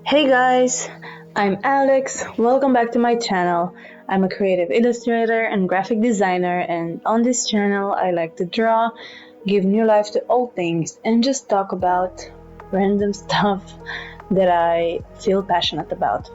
Hey guys, I'm Alex. Welcome back to my channel. I'm a creative illustrator and graphic designer, and on this channel, I like to draw, give new life to old things, and just talk about random stuff that I feel passionate about.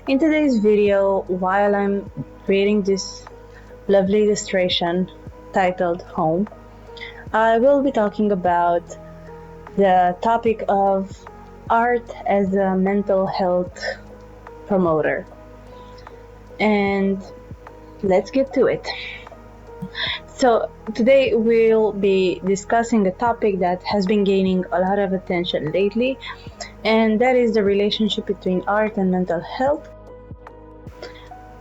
In today's video, while I'm creating this lovely illustration titled Home, I will be talking about the topic of art as a mental health promoter. And let's get to it. So, today we'll be discussing a topic that has been gaining a lot of attention lately, and that is the relationship between art and mental health.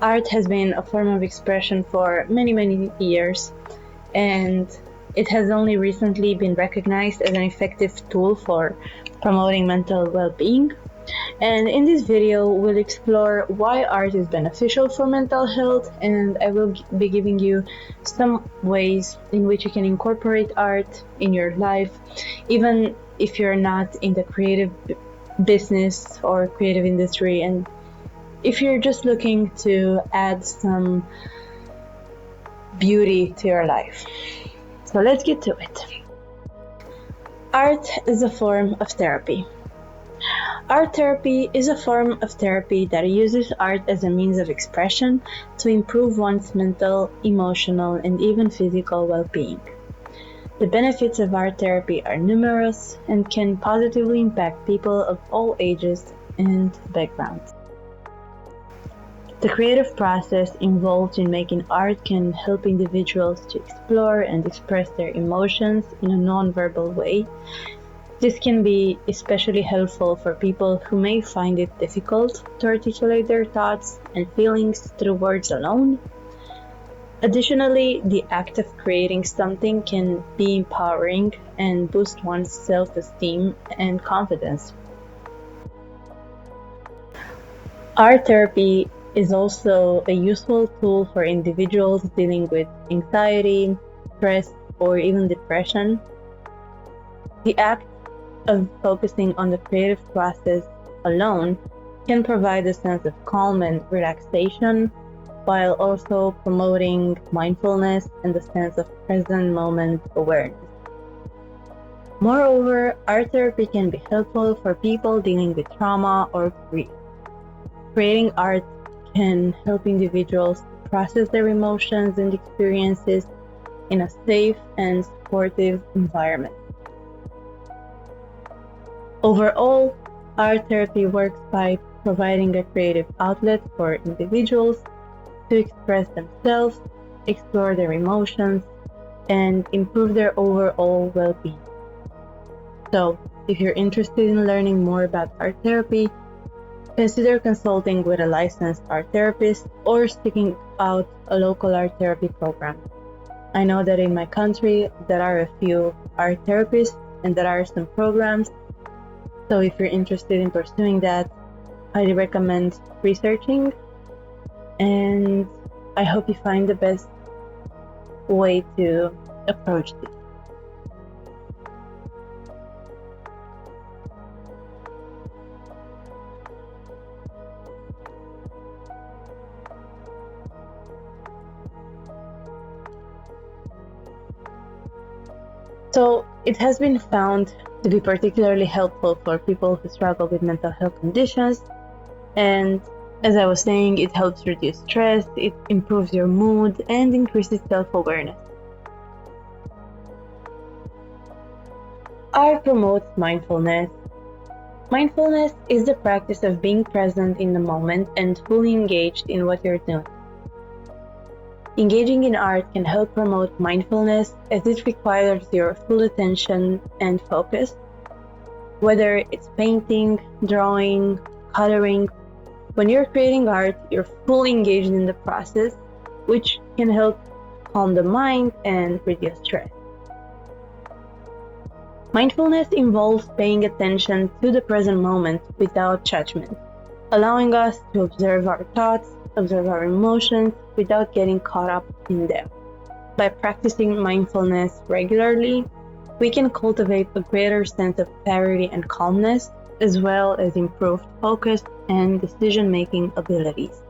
Art has been a form of expression for many years, and it has only recently been recognized as an effective tool for promoting mental well-being. And in this video, we'll explore why art is beneficial for mental health, and I will be giving you some ways in which you can incorporate art in your life, even if you're not in the creative business or creative industry, and if you're just looking to add some beauty to your life. So let's get to it. Art is a form of therapy. Art therapy is a form of therapy that uses art as a means of expression to improve one's mental, emotional, and even physical well-being. The benefits of art therapy are numerous and can positively impact people of all ages and backgrounds. The creative process involved in making art can help individuals to explore and express their emotions in a non-verbal way. This can be especially helpful for people who may find it difficult to articulate their thoughts and feelings through words alone. Additionally, the act of creating something can be empowering and boost one's self-esteem and confidence. Art therapy is also a useful tool for individuals dealing with anxiety, stress, or even depression. The act of focusing on the creative process alone can provide a sense of calm and relaxation, while also promoting mindfulness and a sense of present moment awareness. Moreover, art therapy can be helpful for people dealing with trauma or grief. Creating art can help individuals process their emotions and experiences in a safe and supportive environment. Overall, art therapy works by providing a creative outlet for individuals to express themselves, explore their emotions, and improve their overall well-being. So, if you're interested in learning more about art therapy, consider consulting with a licensed art therapist or seeking out a local art therapy program. I know that in my country there are a few art therapists and there are some programs. So if you're interested in pursuing that, I highly recommend researching, and I hope you find the best way to approach this. So it has been found to be particularly helpful for people who struggle with mental health conditions, and as I was saying, it helps reduce stress, it improves your mood, and increases self-awareness. Art promotes mindfulness. Mindfulness is the practice of being present in the moment and fully engaged in what you're doing. Engaging in art can help promote mindfulness as it requires your full attention and focus. Whether it's painting, drawing, coloring, when you're creating art, you're fully engaged in the process, which can help calm the mind and reduce stress. Mindfulness involves paying attention to the present moment without judgment, allowing us to observe our thoughts, observe our emotions without getting caught up in them. By practicing mindfulness regularly, we can cultivate a greater sense of clarity and calmness as well as improved focus and decision-making abilities.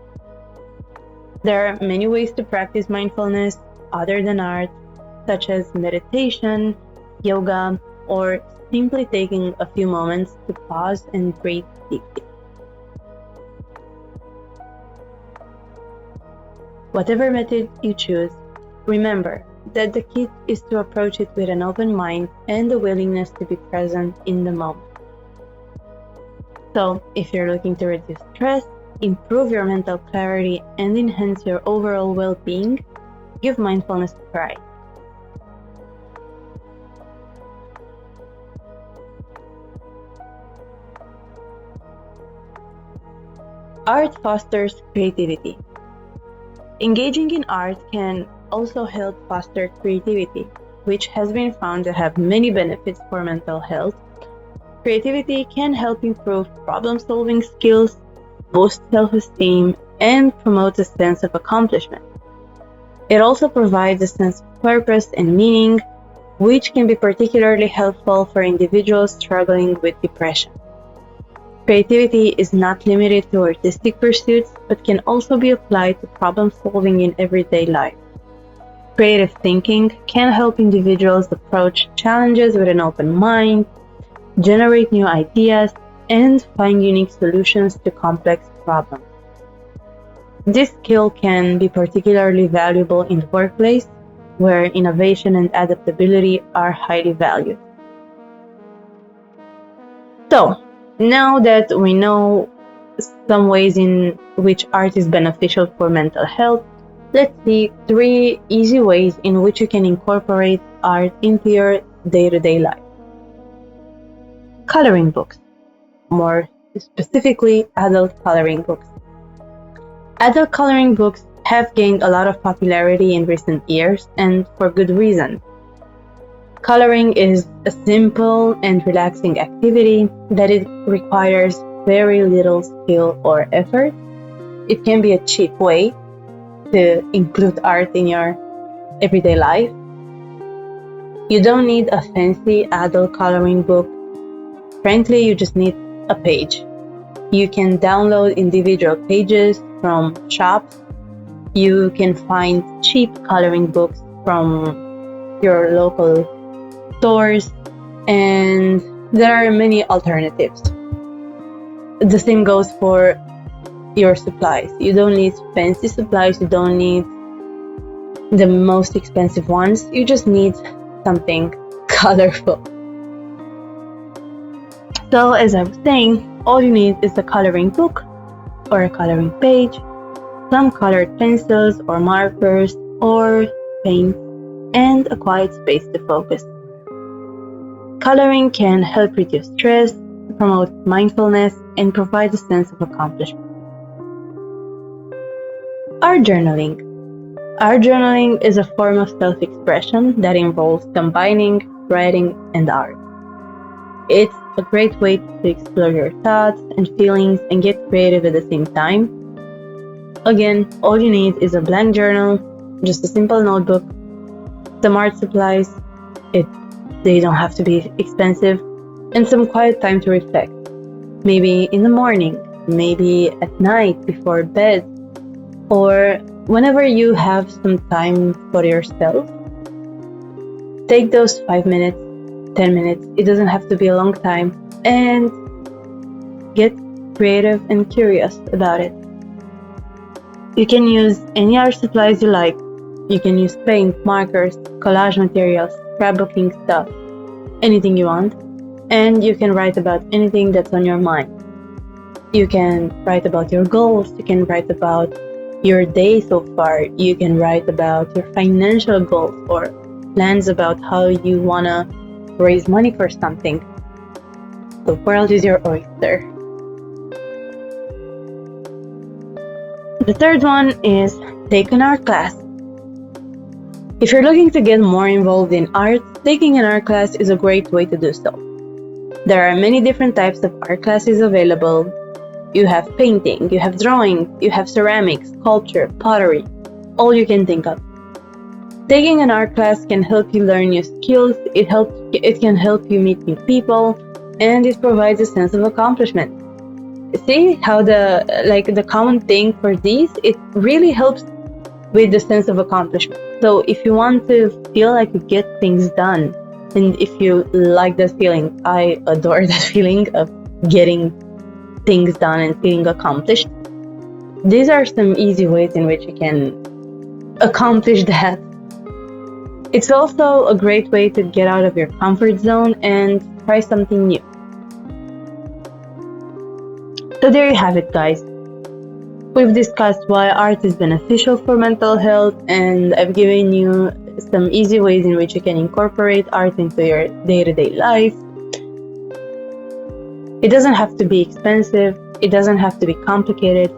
There are many ways to practice mindfulness other than art, such as meditation, yoga, or simply taking a few moments to pause and breathe deeply. Whatever method you choose, remember that the key is to approach it with an open mind and the willingness to be present in the moment. So, if you're looking to reduce stress, improve your mental clarity, and enhance your overall well-being, give mindfulness a try. Art fosters creativity. Engaging in art can also help foster creativity, which has been found to have many benefits for mental health. Creativity can help improve problem-solving skills, boost self-esteem, and promote a sense of accomplishment. It also provides a sense of purpose and meaning, which can be particularly helpful for individuals struggling with depression. Creativity is not limited to artistic pursuits, but can also be applied to problem-solving in everyday life. Creative thinking can help individuals approach challenges with an open mind, generate new ideas, and find unique solutions to complex problems. This skill can be particularly valuable in the workplace, where innovation and adaptability are highly valued. So, now that we know some ways in which art is beneficial for mental health, let's see 3 easy ways in which you can incorporate art into your day-to-day life. Coloring books, more specifically adult coloring books. Adult coloring books have gained a lot of popularity in recent years, and for good reason. Coloring is a simple and relaxing activity that it requires very little skill or effort. It can be a cheap way to include art in your everyday life. You don't need a fancy adult coloring book. Frankly, you just need a page. You can download individual pages from shops. You can find cheap coloring books from your local stores, and there are many alternatives. The same goes for your supplies. You don't need fancy supplies, you don't need the most expensive ones, you just need something colorful. So as I was saying, all you need is a coloring book or a coloring page, some colored pencils or markers or paint, and a quiet space to focus. Coloring can help reduce stress, promote mindfulness, and provide a sense of accomplishment. Art journaling. Art journaling is a form of self-expression that involves combining writing and art. It's a great way to explore your thoughts and feelings and get creative at the same time. Again, all you need is a blank journal, just a simple notebook, some art supplies, they don't have to be expensive, and some quiet time to reflect. Maybe in the morning, maybe at night before bed, or whenever you have some time for yourself. Take those 5 minutes, 10 minutes, it doesn't have to be a long time, and get creative and curious about it. You can use any art supplies you like. You can use paint, markers, collage materials, scrapbooking stuff, anything you want, and you can write about anything that's on your mind. You can write about your goals, you can write about your day so far, you can write about your financial goals or plans about how you wanna raise money for something. The world is your oyster. The third one is take an art class. If you're looking to get more involved in art, taking an art class is a great way to do so. There are many different types of art classes available. You have painting, you have drawing, you have ceramics, sculpture, pottery, all you can think of. Taking an art class can help you learn new skills, it can help you meet new people, and it provides a sense of accomplishment. See how the common thing for these, it really helps with the sense of accomplishment. So if you want to feel like you get things done, and if you like that feeling, I adore that feeling of getting things done and feeling accomplished. These are some easy ways in which you can accomplish that. It's also a great way to get out of your comfort zone and try something new. So there you have it, guys. We've discussed why art is beneficial for mental health, and I've given you some easy ways in which you can incorporate art into your day-to-day life. It doesn't have to be expensive, it doesn't have to be complicated.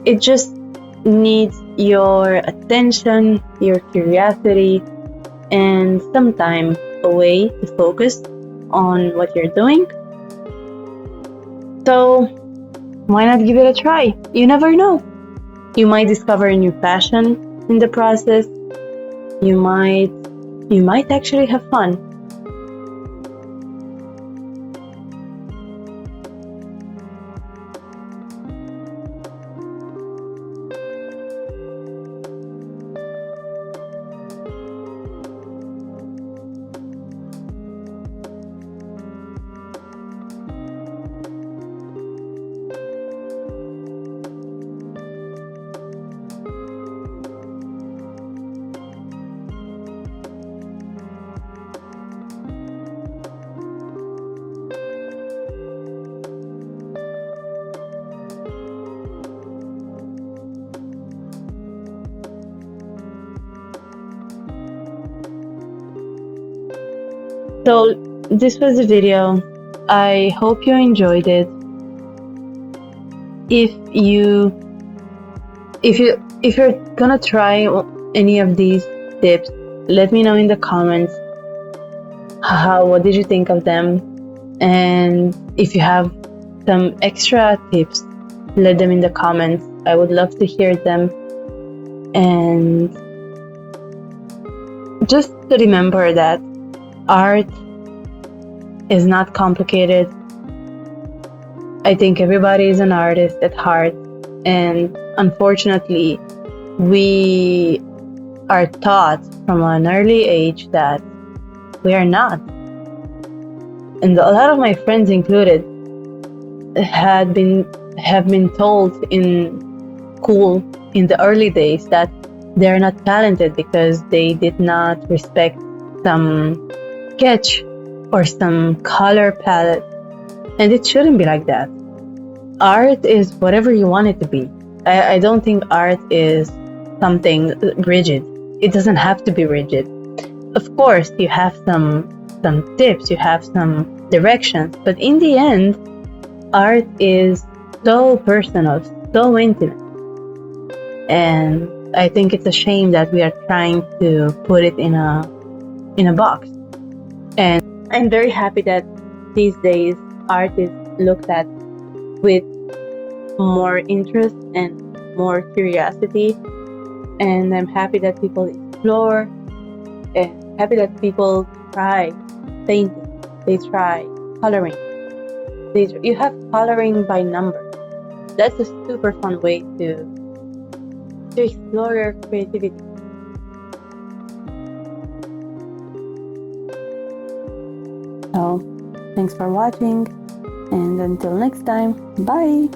It just needs your attention, your curiosity, and some time away to focus on what you're doing. So why not give it a try? You never know. You might discover a new passion in the process. You might actually have fun. So this was the video. I hope you enjoyed it. If you're gonna try any of these tips, let me know in the comments. What did you think of them? And if you have some extra tips, let them in the comments. I would love to hear them. And just to remember that art is not complicated. I think everybody is an artist at heart, and unfortunately, we are taught from an early age that we are not. And a lot of my friends included have been told in school in the early days that they're not talented because they did not respect some sketch or some color palette. And it shouldn't be like that. Art is whatever you want it to be. I don't think art is something rigid. It doesn't have to be rigid. Of course, you have some tips, you have some directions, but in the end, art is so personal, so intimate. And I think it's a shame that we are trying to put it in a box. And I'm very happy that these days art is looked at with more interest and more curiosity. And I'm happy that people explore, and happy that people try painting, they try coloring. You have coloring by number. That's a super fun way to explore your creativity. So, thanks for watching, and until next time, bye!